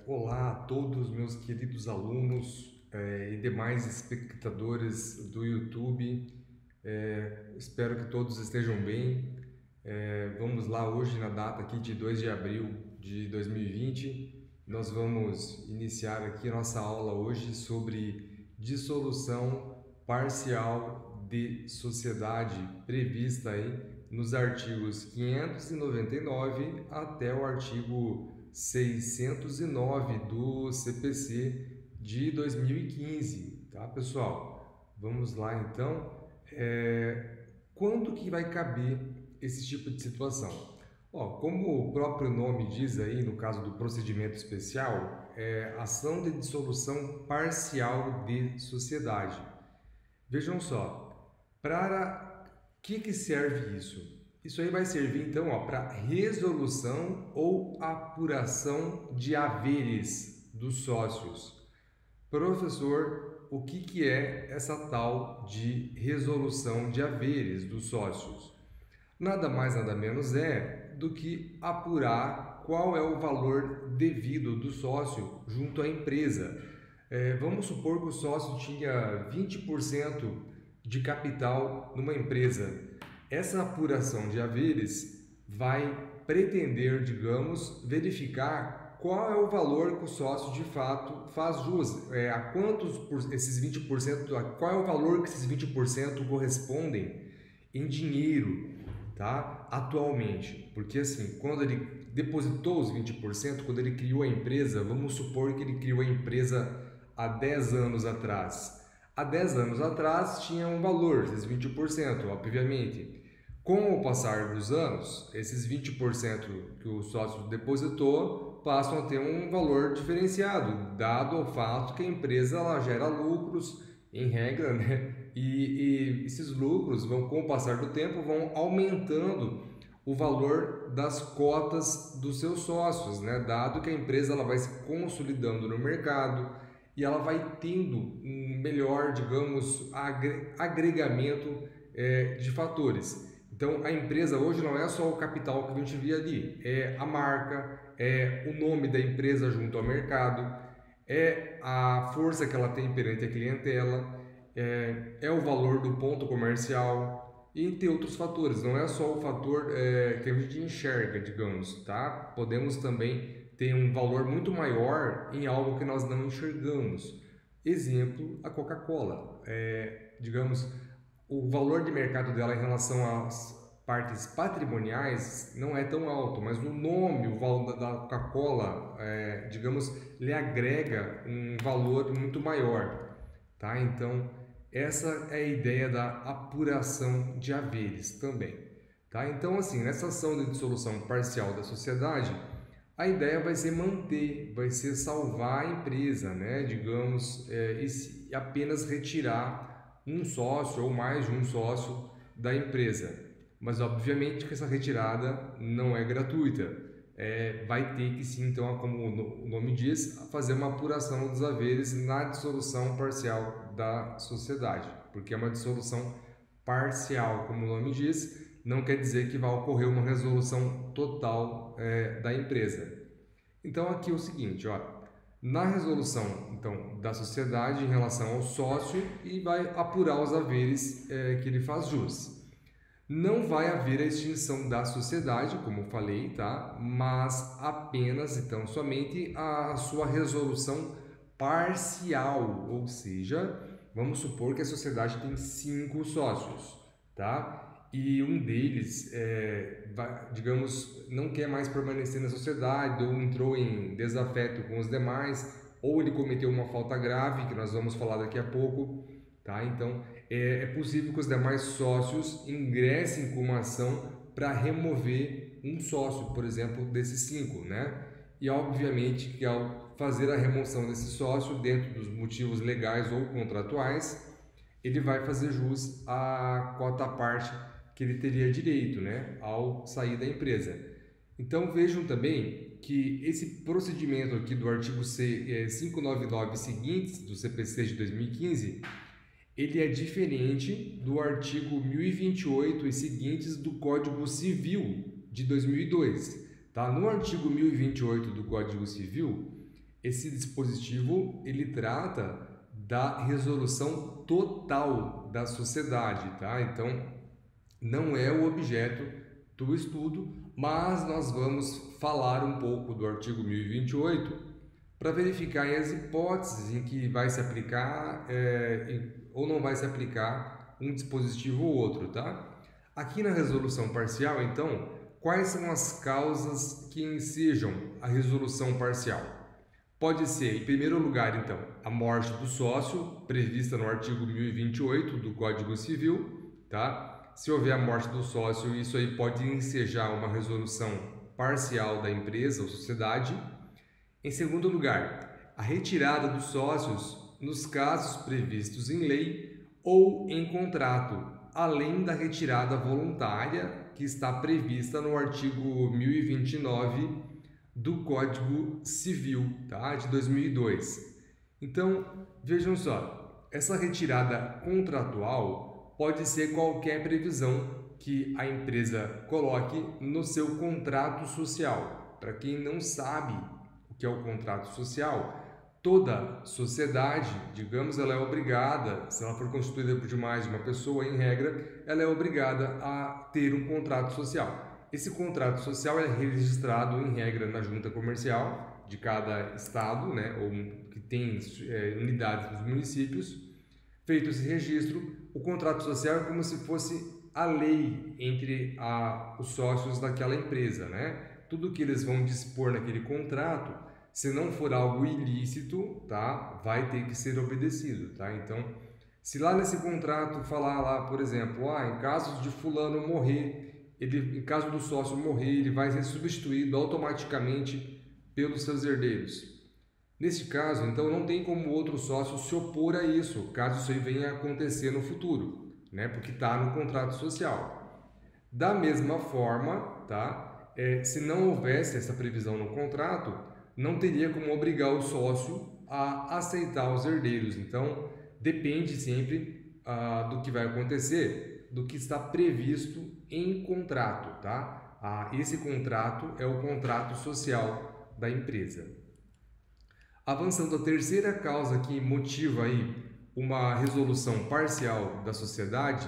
Olá a todos meus queridos alunos e demais espectadores do YouTube. Espero que todos estejam bem. Vamos lá hoje na data aqui de 2 de abril de 2020. Nós vamos iniciar aqui a nossa aula hoje sobre dissolução parcial de sociedade prevista aí nos artigos 599 até o artigo 609 do CPC de 2015, tá, pessoal? Vamos lá, então. Quando que vai caber esse tipo de situação? Como o próprio nome diz aí, no caso do procedimento especial, é ação de dissolução parcial de sociedade. Vejam só, para que serve isso? Isso aí vai servir então para resolução ou apuração de haveres dos sócios. Professor, o que é essa tal de resolução de haveres dos sócios? Nada mais, nada menos é do que apurar qual é o valor devido do sócio junto à empresa. Vamos supor que o sócio tinha 20% de capital numa empresa. Essa apuração de haveres vai pretender, digamos, verificar qual é o valor que o sócio de fato faz jus, a quantos esses 20%, qual é o valor que esses 20% correspondem em dinheiro, tá? Atualmente, porque assim, quando ele depositou os 20%, quando ele criou a empresa, vamos supor que ele criou a empresa há 10 anos atrás. Há 10 anos atrás tinha um valor, esses 20%, obviamente. Com o passar dos anos, esses 20% que o sócio depositou passam a ter um valor diferenciado, dado o fato que a empresa ela gera lucros, em regra, né? E esses lucros vão, com o passar do tempo, vão aumentando o valor das cotas dos seus sócios, né? Dado que a empresa ela vai se consolidando no mercado e ela vai tendo um melhor, digamos, agregamento de fatores. Então, a empresa hoje não é só o capital que a gente vê ali, é a marca, é o nome da empresa junto ao mercado, é a força que ela tem perante a clientela, é o valor do ponto comercial e tem outros fatores. Não é só o fator que a gente enxerga, digamos, tá? Podemos também ter um valor muito maior em algo que nós não enxergamos. Exemplo, a Coca-Cola. Digamos, o valor de mercado dela em relação às partes patrimoniais não é tão alto, mas o nome, o valor da Coca-Cola, digamos, lhe agrega um valor muito maior, tá? Então, essa é a ideia da apuração de haveres também, tá? Então, assim, nessa ação de dissolução parcial da sociedade, a ideia vai ser manter, vai ser salvar a empresa, né? Digamos, e apenas retirar um sócio ou mais de um sócio da empresa. Mas obviamente que essa retirada não é gratuita. Vai ter que sim, então, como o nome diz, fazer uma apuração dos haveres na dissolução parcial da sociedade, porque é uma dissolução parcial, como o nome diz, não quer dizer que vai ocorrer uma resolução total da empresa. Então aqui é o seguinte, na resolução então da sociedade em relação ao sócio e vai apurar os haveres que ele faz jus. Não vai haver a extinção da sociedade, como falei, tá? Mas apenas, então, somente a sua resolução parcial, ou seja, vamos supor que a sociedade tem 5 sócios, tá? E um deles, digamos, não quer mais permanecer na sociedade ou entrou em desafeto com os demais, ou ele cometeu uma falta grave, que nós vamos falar daqui a pouco, tá? Então, é possível que os demais sócios ingressem com uma ação para remover um sócio, por exemplo, desses 5, né? E obviamente que ao fazer a remoção desse sócio dentro dos motivos legais ou contratuais, ele vai fazer jus à quota parte que ele teria direito, né, ao sair da empresa. Então vejam também que esse procedimento aqui do artigo 599 seguintes do CPC de 2015, ele é diferente do artigo 1028 e seguintes do Código Civil de 2002, tá? No artigo 1028 do Código Civil, esse dispositivo ele trata da resolução total da sociedade, tá? Então, não é o objeto do estudo, mas nós vamos falar um pouco do artigo 1028 para verificar as hipóteses em que vai se aplicar ou não vai se aplicar um dispositivo ou outro, tá? Aqui na resolução parcial, então, quais são as causas que ensejam a resolução parcial? Pode ser, em primeiro lugar, então, a morte do sócio, prevista no artigo 1028 do Código Civil, tá? Se houver a morte do sócio, isso aí pode ensejar uma resolução parcial da empresa ou sociedade. Em segundo lugar, a retirada dos sócios nos casos previstos em lei ou em contrato, além da retirada voluntária que está prevista no artigo 1029 do Código Civil, tá? De 2002. Então, vejam só, essa retirada contratual pode ser qualquer previsão que a empresa coloque no seu contrato social. Para quem não sabe o que é o contrato social, toda sociedade, digamos, ela é obrigada, se ela for constituída por mais de uma pessoa, em regra, ela é obrigada a ter um contrato social. Esse contrato social é registrado, em regra, na junta comercial de cada estado, né, ou que tem unidades dos municípios. Feito esse registro, o contrato social é como se fosse a lei entre os sócios daquela empresa, né? Tudo que eles vão dispor naquele contrato, se não for algo ilícito, tá, vai ter que ser obedecido, tá? Então, se lá nesse contrato falar lá, por exemplo, em caso de fulano morrer, em caso do sócio morrer, ele vai ser substituído automaticamente pelos seus herdeiros. Neste caso, então, não tem como outro sócio se opor a isso, caso isso aí venha a acontecer no futuro, né? Porque está no contrato social. Da mesma forma, tá? Se não houvesse essa previsão no contrato, não teria como obrigar o sócio a aceitar os herdeiros. Então, depende sempre do que vai acontecer, do que está previsto em contrato, tá? Esse contrato é o contrato social da empresa. Avançando à terceira causa que motiva aí uma resolução parcial da sociedade,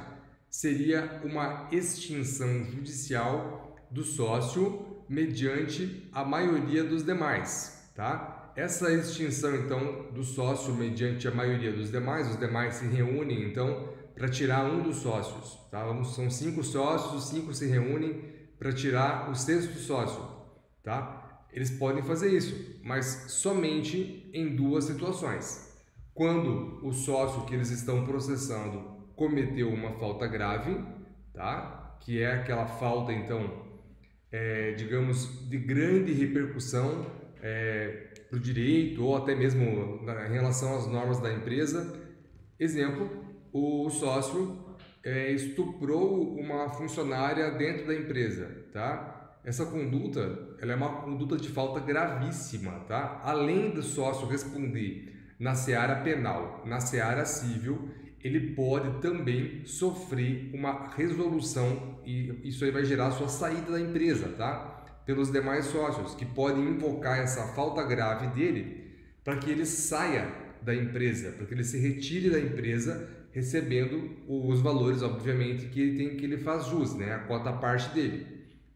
seria uma extinção judicial do sócio mediante a maioria dos demais, tá? Essa extinção, então, do sócio mediante a maioria dos demais, os demais se reúnem, então, para tirar um dos sócios, tá? São 5 sócios, os 5 se reúnem para tirar o sexto sócio, tá? Eles podem fazer isso, mas somente em 2 situações. Quando o sócio que eles estão processando cometeu uma falta grave, tá? Que é aquela falta, então, digamos, de grande repercussão para o direito ou até mesmo em relação às normas da empresa. Exemplo, o sócio estuprou uma funcionária dentro da empresa, tá? Essa conduta, ela é uma conduta de falta gravíssima, tá? Além do sócio responder na seara penal, na seara civil, ele pode também sofrer uma resolução e isso aí vai gerar a sua saída da empresa, tá? Pelos demais sócios, que podem invocar essa falta grave dele para que ele saia da empresa, para que ele se retire da empresa, recebendo os valores, obviamente, que ele faz jus, né? A quota parte dele,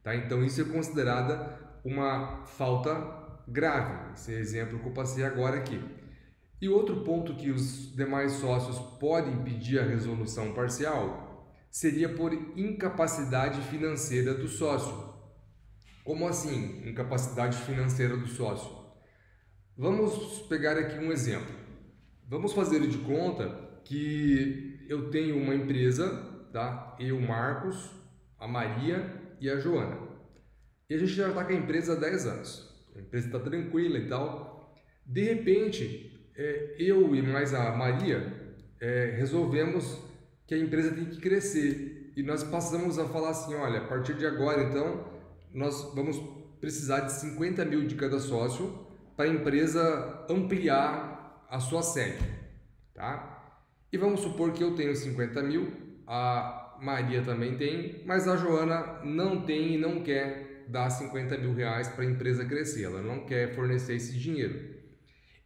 tá? Então isso é considerada uma falta grave, esse exemplo que eu passei agora aqui. E outro ponto que os demais sócios podem pedir a resolução parcial seria por incapacidade financeira do sócio. Como assim, incapacidade financeira do sócio? Vamos pegar aqui um exemplo. Vamos fazer de conta que eu tenho uma empresa, tá? Eu, Marcos, a Maria e a Joana. E a gente já está com a empresa há 10 anos. A empresa está tranquila e tal. De repente, eu e mais a Maria resolvemos que a empresa tem que crescer. E nós passamos a falar assim, olha, a partir de agora, então, nós vamos precisar de 50 mil de cada sócio para a empresa ampliar a sua sede, tá? E vamos supor que eu tenho 50 mil, a Maria também tem, mas a Joana não tem e não quer dar 50 mil reais para a empresa crescer, ela não quer fornecer esse dinheiro.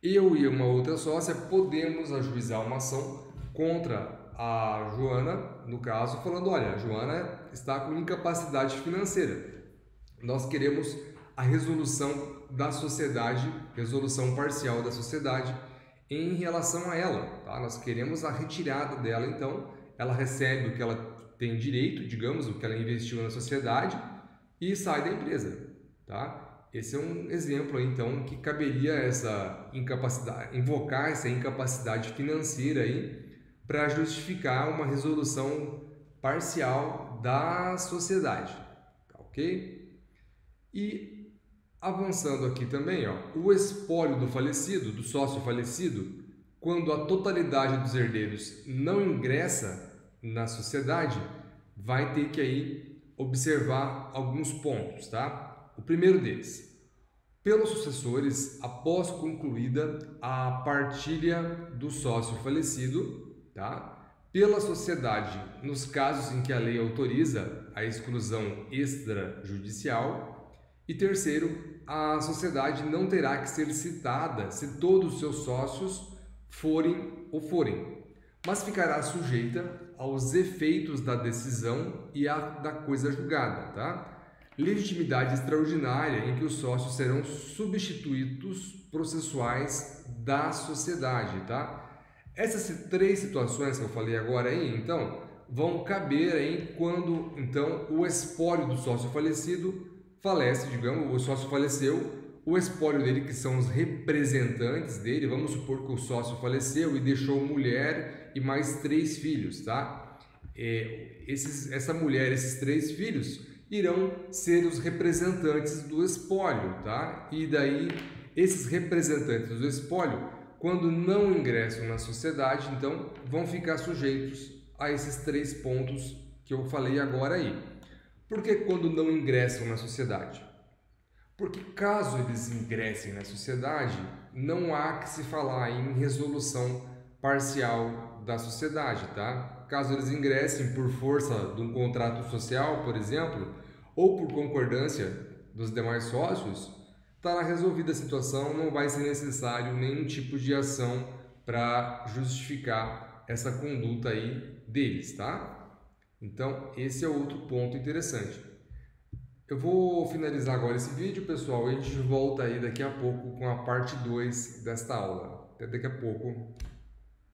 Eu e uma outra sócia podemos ajuizar uma ação contra a Joana, no caso, falando: olha, a Joana está com incapacidade financeira. Nós queremos a resolução da sociedade, resolução parcial da sociedade em relação a ela, tá? Nós queremos a retirada dela, então ela recebe o que ela tem direito, digamos, o que ela investiu na sociedade e sai da empresa, tá? Esse é um exemplo aí, então, que caberia essa incapacidade, invocar essa incapacidade financeira aí para justificar uma resolução parcial da sociedade, tá ok? E avançando aqui também, ó, o espólio do falecido, do sócio falecido, quando a totalidade dos herdeiros não ingressa na sociedade, vai ter que aí observar alguns pontos, tá? O primeiro deles: pelos sucessores, após concluída a partilha do sócio falecido, tá? Pela sociedade, nos casos em que a lei autoriza a exclusão extrajudicial. E terceiro, a sociedade não terá que ser citada se todos os seus sócios forem, mas ficará sujeita aos efeitos da decisão e da coisa julgada, tá? Legitimidade extraordinária em que os sócios serão substitutos processuais da sociedade, tá? Essas três situações que eu falei agora aí, então, vão caber aí quando, então, o espólio do sócio falecido falece, digamos, o sócio faleceu, o espólio dele, que são os representantes dele, vamos supor que o sócio faleceu e deixou mulher e mais 3 filhos, tá? Essa mulher, esses 3 filhos, irão ser os representantes do espólio, tá? E daí, esses representantes do espólio, quando não ingressam na sociedade, então, vão ficar sujeitos a esses 3 pontos que eu falei agora aí. Por que quando não ingressam na sociedade? Porque caso eles ingressem na sociedade, não há que se falar em resolução parcial da sociedade, tá? Caso eles ingressem por força de um contrato social, por exemplo, ou por concordância dos demais sócios, estará resolvida a situação, não vai ser necessário nenhum tipo de ação para justificar essa conduta aí deles, tá? Então, esse é outro ponto interessante. Eu vou finalizar agora esse vídeo, pessoal, e a gente volta aí daqui a pouco com a parte 2 desta aula. Até daqui a pouco.